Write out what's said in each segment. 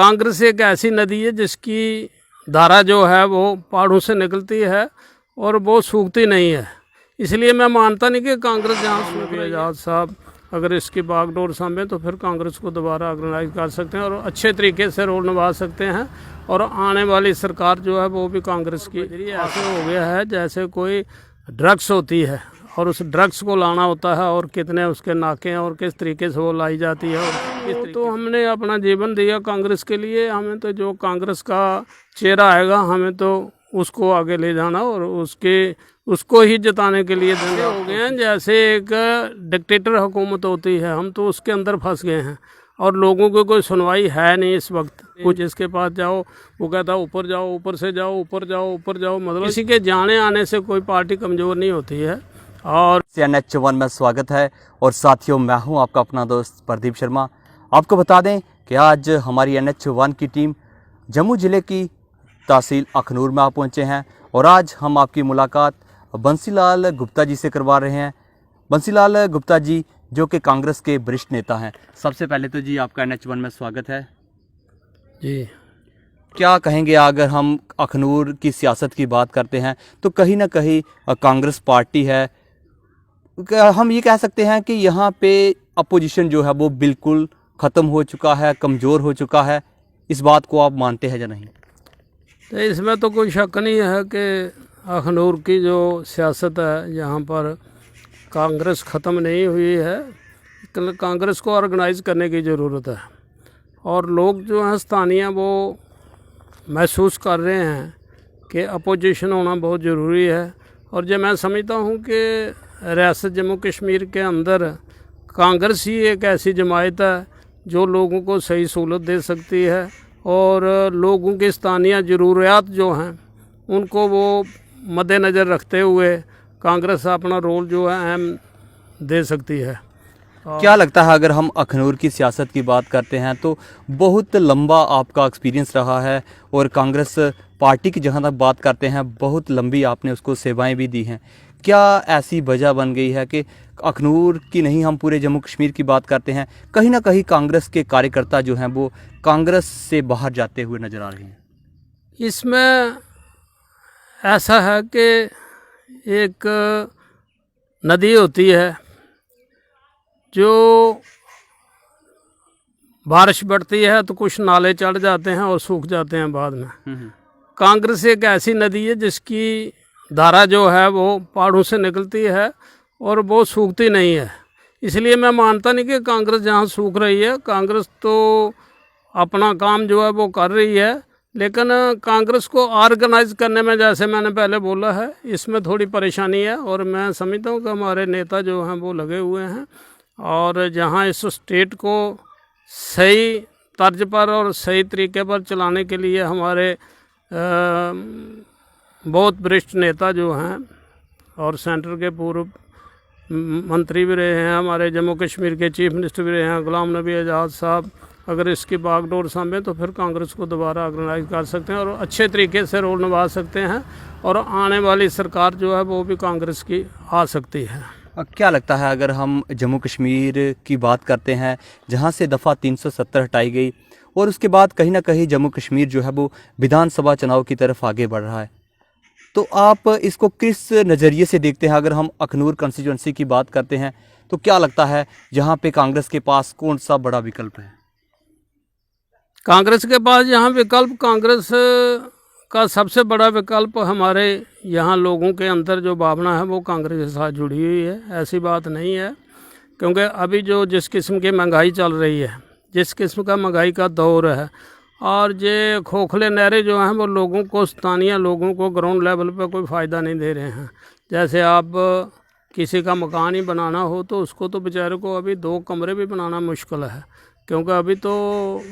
कांग्रेस एक ऐसी नदी है जिसकी धारा जो है वो पहाड़ों से निकलती है और वो सूखती नहीं है। इसलिए मैं मानता नहीं कि कांग्रेस जहाँ सूख रही है। आज़ाद साहब अगर इसकी बागडोर सामने तो फिर कांग्रेस को दोबारा ऑर्गेनाइज कर सकते हैं और अच्छे तरीके से रोल निभा सकते हैं। और आने वाली सरकार जो है वो भी कांग्रेस की ऐसे हो गया है जैसे कोई ड्रग्स होती है और उस ड्रग्स को लाना होता है और कितने उसके नाके हैं और किस तरीके से वो लाई जाती है। और तो हमने अपना जीवन दिया कांग्रेस के लिए। हमें तो जो कांग्रेस का चेहरा आएगा हमें तो उसको आगे ले जाना और उसको ही जिताने के लिए धंधे हो गए हैं। जैसे एक डिक्टेटर हुकूमत होती है, हम तो उसके अंदर फंस गए हैं और लोगों को कोई सुनवाई है नहीं इस वक्त। कुछ इसके पास जाओ वो कहता है ऊपर जाओ, ऊपर से जाओ, ऊपर जाओ, ऊपर जाओ। मतलब किसी के जाने आने से कोई पार्टी कमज़ोर नहीं होती है। और NH1 में स्वागत है और साथियों मैं हूं आपका अपना दोस्त प्रदीप शर्मा। आपको बता दें कि आज हमारी NH1 की टीम जम्मू ज़िले की तहसील अखनूर में आप पहुंचे हैं और आज हम आपकी मुलाकात बंसीलाल गुप्ता जी से करवा रहे हैं। बंसीलाल गुप्ता जी जो कि कांग्रेस के वरिष्ठ नेता हैं। सबसे पहले तो जी आपका NH1 में स्वागत है जी। क्या कहेंगे अगर हम अखनूर की सियासत की बात करते हैं तो कहीं ना कहीं कांग्रेस पार्टी है, हम ये कह सकते हैं कि यहाँ पे अपोजिशन जो है वो बिल्कुल ख़त्म हो चुका है, कमज़ोर हो चुका है। इस बात को आप मानते हैं या नहीं? तो इसमें तो कोई शक नहीं है कि अखनूर की जो सियासत है यहाँ पर कांग्रेस ख़त्म नहीं हुई है। कांग्रेस को ऑर्गेनाइज करने की ज़रूरत है और लोग जो हैं स्थानीय वो महसूस कर रहे हैं कि अपोजिशन होना बहुत ज़रूरी है। और जब मैं समझता हूँ कि रियासत जम्मू कश्मीर के अंदर कांग्रेस ही एक ऐसी जमात है जो लोगों को सही सहूलत दे सकती है और लोगों की स्थानीय ज़रूरियात जो हैं उनको वो मद्देनज़र रखते हुए कांग्रेस अपना रोल जो है अहम दे सकती है। क्या लगता है अगर हम अखनूर की सियासत की बात करते हैं तो बहुत लंबा आपका एक्सपीरियंस रहा है और कांग्रेस पार्टी की जहाँ तक बात करते हैं बहुत लंबी आपने उसको सेवाएं भी दी हैं। क्या ऐसी वजह बन गई है कि अखनूर की नहीं हम पूरे जम्मू कश्मीर की बात करते हैं, कहीं ना कहीं कांग्रेस के कार्यकर्ता जो हैं वो कांग्रेस से बाहर जाते हुए नज़र आ रहे हैं? इसमें ऐसा है कि एक नदी होती है जो बारिश बढ़ती है तो कुछ नाले चढ़ जाते हैं और सूख जाते हैं बाद में। कांग्रेस एक ऐसी नदी है जिसकी धारा जो है वो पहाड़ों से निकलती है और वो सूखती नहीं है। इसलिए मैं मानता नहीं कि कांग्रेस जहाँ सूख रही है। कांग्रेस तो अपना काम जो है वो कर रही है, लेकिन कांग्रेस को ऑर्गेनाइज करने में जैसे मैंने पहले बोला है इसमें थोड़ी परेशानी है। और मैं समझता हूँ कि हमारे नेता जो हैं वो लगे हुए हैं और जहाँ इस स्टेट को सही तर्ज पर और सही तरीके पर चलाने के लिए हमारे बहुत वरिष्ठ नेता जो हैं और सेंटर के पूर्व मंत्री भी रहे हैं, हमारे जम्मू कश्मीर के चीफ मिनिस्टर भी रहे हैं गुलाम नबी आज़ाद साहब, अगर इसकी बागडोर सामने तो फिर कांग्रेस को दोबारा ऑर्गेनाइज कर सकते हैं और अच्छे तरीके से रोल निभा सकते हैं और आने वाली सरकार जो है वो भी कांग्रेस की आ सकती है। क्या लगता है अगर हम जम्मू कश्मीर की बात करते हैं जहां से दफ़ा 370 हटाई गई और उसके बाद कहीं ना कहीं जम्मू कश्मीर जो है वो विधानसभा चुनाव की तरफ आगे बढ़ रहा है, तो आप इसको किस नज़रिए से देखते हैं? अगर हम अखनूर कंस्टिट्यूंसी की बात करते हैं तो क्या लगता है जहां पे कांग्रेस के पास कौन सा बड़ा विकल्प है? कांग्रेस के पास यहाँ विकल्प, कांग्रेस का सबसे बड़ा विकल्प हमारे यहाँ लोगों के अंदर जो भावना है वो कांग्रेस के साथ जुड़ी हुई है। ऐसी बात नहीं है, क्योंकि अभी जो जिस किस्म की महंगाई चल रही है, जिस किस्म का महंगाई का दौर है और ये खोखले नारे जो हैं वो लोगों को, स्थानीय लोगों को ग्राउंड लेवल पे कोई फ़ायदा नहीं दे रहे हैं। जैसे आप किसी का मकान ही बनाना हो तो उसको तो बेचारे को अभी 2 कमरे भी बनाना मुश्किल है, क्योंकि अभी तो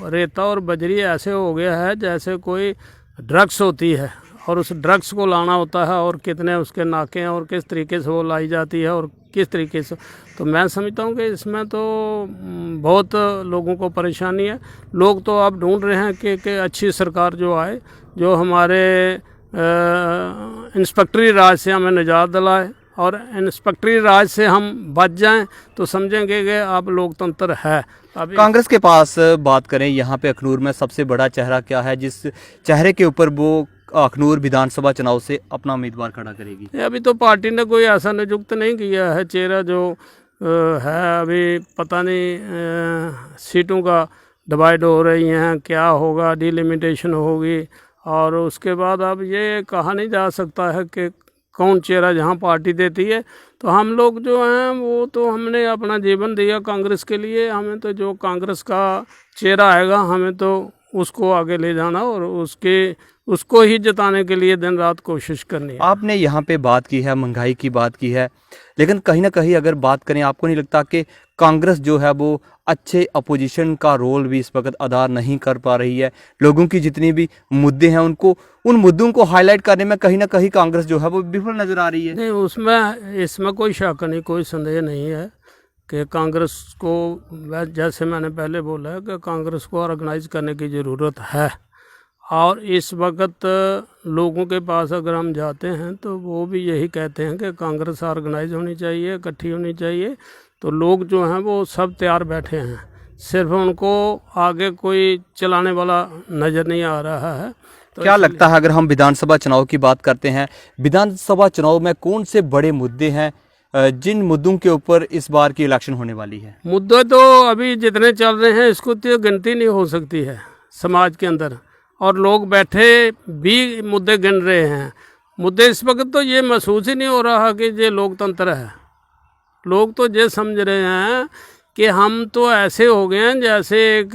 रेता और बजरी ऐसे हो गया है जैसे कोई ड्रग्स होती है और उस ड्रग्स को लाना होता है और कितने उसके नाके हैं और किस तरीके से वो लाई जाती है और किस तरीके से। तो मैं समझता हूँ कि इसमें तो बहुत लोगों को परेशानी है। लोग तो अब ढूंढ रहे हैं कि अच्छी सरकार जो आए, जो हमारे इंस्पेक्टरी राज से हमें निजात दिलाए और इंस्पेक्टरी राज से हम बच जाएं तो समझेंगे कि अब लोकतंत्र है। अभी कांग्रेस के पास बात करें, यहाँ पे अखनूर में सबसे बड़ा चेहरा क्या है जिस चेहरे के ऊपर वो अखनूर विधानसभा चुनाव से अपना उम्मीदवार खड़ा करेगी? अभी तो पार्टी ने कोई ऐसा नियुक्त नहीं किया है चेहरा जो है। अभी पता नहीं सीटों का डिवाइड हो रही हैं, क्या होगा, डिलिमिटेशन होगी, और उसके बाद अब ये कहा नहीं जा सकता है कि कौन चेहरा जहाँ पार्टी देती है। तो हम लोग जो हैं वो तो हमने अपना जीवन दिया कांग्रेस के लिए, हमें तो जो कांग्रेस का चेहरा आएगा हमें तो उसको आगे ले जाना और उसको ही जिताने के लिए दिन रात कोशिश करनी है। आपने यहाँ पे बात की है, महंगाई की बात की है, लेकिन कहीं ना कहीं अगर बात करें, आपको नहीं लगता कि कांग्रेस जो है वो अच्छे अपोजिशन का रोल भी इस वक्त अदा नहीं कर पा रही है? लोगों की जितनी भी मुद्दे हैं उन मुद्दों को हाईलाइट करने में कहीं ना कहीं कांग्रेस जो है वो विफल नजर आ रही है। नहीं, इसमें कोई शक नहीं, कोई संदेह नहीं है कि कांग्रेस को, जैसे मैंने पहले बोला है कि कांग्रेस को ऑर्गेनाइज करने की ज़रूरत है। और इस वक्त लोगों के पास अगर हम जाते हैं तो वो भी यही कहते हैं कि कांग्रेस ऑर्गेनाइज होनी चाहिए, इकट्ठी होनी चाहिए। तो लोग जो हैं वो सब तैयार बैठे हैं, सिर्फ उनको आगे कोई चलाने वाला नज़र नहीं आ रहा है। तो क्या लगता है, अगर हम विधानसभा चुनाव की बात करते हैं, विधानसभा चुनाव में कौन से बड़े मुद्दे हैं जिन मुद्दों के ऊपर इस बार की इलेक्शन होने वाली है? मुद्दे तो अभी जितने चल रहे हैं इसको तो गिनती नहीं हो सकती है समाज के अंदर, और लोग बैठे भी मुद्दे गिन रहे हैं। मुद्दे इस वक्त तो ये महसूस ही नहीं हो रहा कि ये लोकतंत्र है। लोग तो ये समझ रहे हैं कि हम तो ऐसे हो गए हैं जैसे एक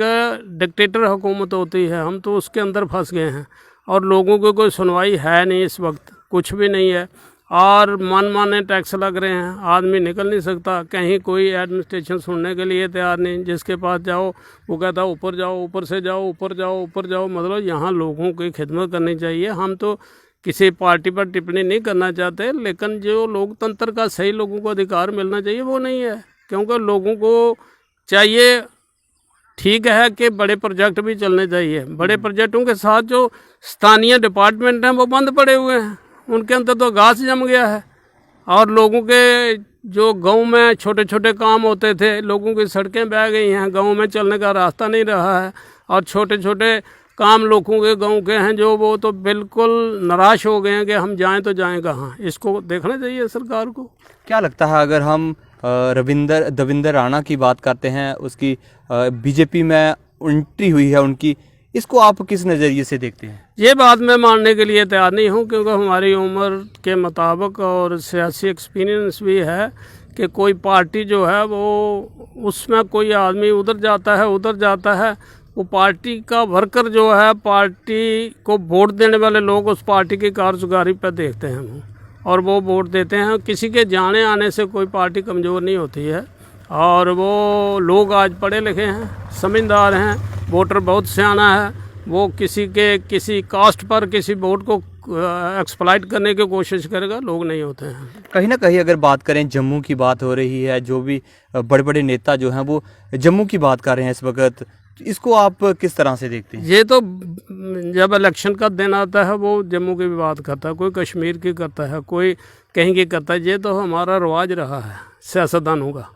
डिक्टेटर हुकूमत होती है, हम तो उसके अंदर फंस गए हैं और लोगों को कोई सुनवाई है नहीं, इस वक्त कुछ भी नहीं है। और मनमाने टैक्स लग रहे हैं, आदमी निकल नहीं सकता कहीं, कोई एडमिनिस्ट्रेशन सुनने के लिए तैयार नहीं। जिसके पास जाओ वो कहता ऊपर जाओ, ऊपर से जाओ, ऊपर जाओ, ऊपर जाओ। मतलब यहाँ लोगों की खिदमत करनी चाहिए। हम तो किसी पार्टी पर टिप्पणी नहीं करना चाहते, लेकिन जो लोकतंत्र का सही लोगों को अधिकार मिलना चाहिए वो नहीं है। क्योंकि लोगों को चाहिए, ठीक है कि बड़े प्रोजेक्ट भी चलने चाहिए, बड़े प्रोजेक्टों के साथ जो स्थानीय डिपार्टमेंट हैं वो बंद पड़े हुए हैं, उनके अंदर तो घास जम गया है। और लोगों के जो गांव में छोटे छोटे काम होते थे, लोगों की सड़कें बह गई हैं, गांव में चलने का रास्ता नहीं रहा है। और छोटे छोटे काम लोगों के गांव के हैं जो वो तो बिल्कुल निराश हो गए हैं कि हम जाएं तो जाएं कहाँ। इसको देखना चाहिए सरकार को। क्या लगता है, अगर हम दविंदर राणा की बात करते हैं, उसकी बीजेपी में एंट्री हुई है उनकी, इसको आप किस नज़रिए से देखते हैं? ये बात मैं मानने के लिए तैयार नहीं हूँ, क्योंकि हमारी उम्र के मुताबिक और सियासी एक्सपीरियंस भी है कि कोई पार्टी जो है वो उसमें कोई आदमी उधर जाता है, वो पार्टी का वर्कर जो है, पार्टी को वोट देने वाले लोग उस पार्टी की कारगुजारी पर देखते हैं और वो वोट देते हैं। किसी के जाने आने से कोई पार्टी कमज़ोर नहीं होती है। और वो लोग आज पढ़े लिखे हैं, समझदार हैं, वोटर बहुत सियाना है। वो किसी कास्ट पर किसी वोट को एक्सप्लॉइट करने की कोशिश करेगा, लोग नहीं होते हैं। कहीं ना कहीं अगर बात करें, जम्मू की बात हो रही है, जो भी बड़े बड़े नेता जो हैं वो जम्मू की बात कर रहे हैं इस वक्त, इसको आप किस तरह से देखते हैं? ये तो जब इलेक्शन का दिन आता है वो जम्मू की भी बात करता है, कोई कश्मीर की करता है, कोई कहीं की करता है। ये तो हमारा रवाज रहा है सियासतदानों का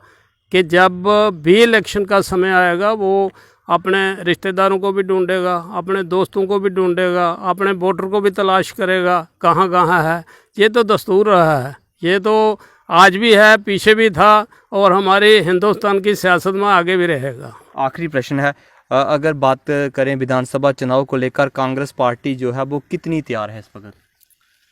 कि जब भी इलेक्शन का समय आएगा वो अपने रिश्तेदारों को भी ढूंढेगा, अपने दोस्तों को भी ढूंढेगा, अपने वोटर को भी तलाश करेगा कहाँ कहाँ है। ये तो दस्तूर रहा है, ये तो आज भी है, पीछे भी था और हमारी हिंदुस्तान की सियासत में आगे भी रहेगा। आखिरी प्रश्न है, अगर बात करें विधानसभा चुनाव को लेकर, कांग्रेस पार्टी जो है वो कितनी तैयार है इस वक्त?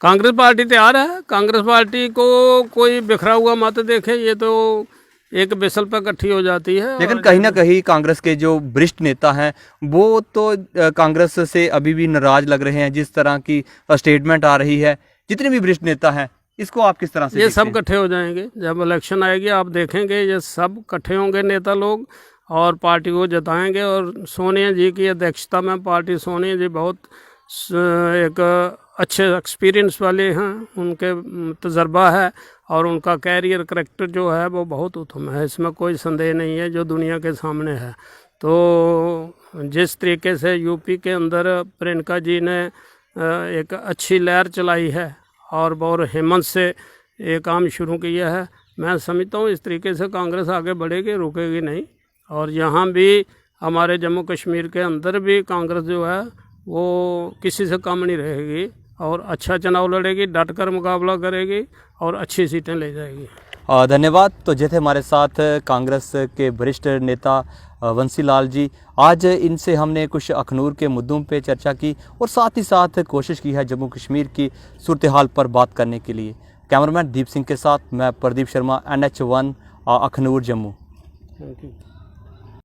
कांग्रेस पार्टी तैयार है। कांग्रेस पार्टी को कोई बिखरा हुआ मत देखे, ये तो एक बिसल पर इकट्ठी हो जाती है। लेकिन कहीं ना कहीं कांग्रेस के जो वरिष्ठ नेता हैं वो तो कांग्रेस से अभी भी नाराज लग रहे हैं, जिस तरह की स्टेटमेंट आ रही है। जितने भी वरिष्ठ नेता हैं, इसको आप किस तरह से ये देखते सब हैं? इकट्ठे हो जाएंगे जब इलेक्शन आएगी, आप देखेंगे ये सब इकट्ठे होंगे नेता लोग और पार्टी को जताएंगे। और सोनिया जी की अध्यक्षता में पार्टी, सोनिया जी बहुत एक अच्छे एक्सपीरियंस वाले हैं, उनके तजर्बा है और उनका कैरियर करैक्टर जो है वो बहुत उत्तम है, इसमें कोई संदेह नहीं है जो दुनिया के सामने है। तो जिस तरीके से यूपी के अंदर प्रियंका जी ने एक अच्छी लहर चलाई है और बहुत हिम्मत से ये काम शुरू किया है। मैं समझता हूँ इस तरीके से कांग्रेस आगे बढ़ेगी, रुकेगी नहीं। और यहाँ भी हमारे जम्मू कश्मीर के अंदर भी कांग्रेस जो है वो किसी से कम नहीं रहेगी और अच्छा चुनाव लड़ेगी, डट कर मुकाबला करेगी और अच्छी सीटें ले जाएगी। धन्यवाद। तो जे थे हमारे साथ कांग्रेस के वरिष्ठ नेता वंशी लाल जी। आज इनसे हमने कुछ अखनूर के मुद्दों पे चर्चा की और साथ ही साथ कोशिश की है जम्मू कश्मीर की सूरत हाल पर बात करने के लिए। कैमरामैन दीप सिंह के साथ मैं Pradeep Sharma, NH1 Akhnoor Jammu. Thank you.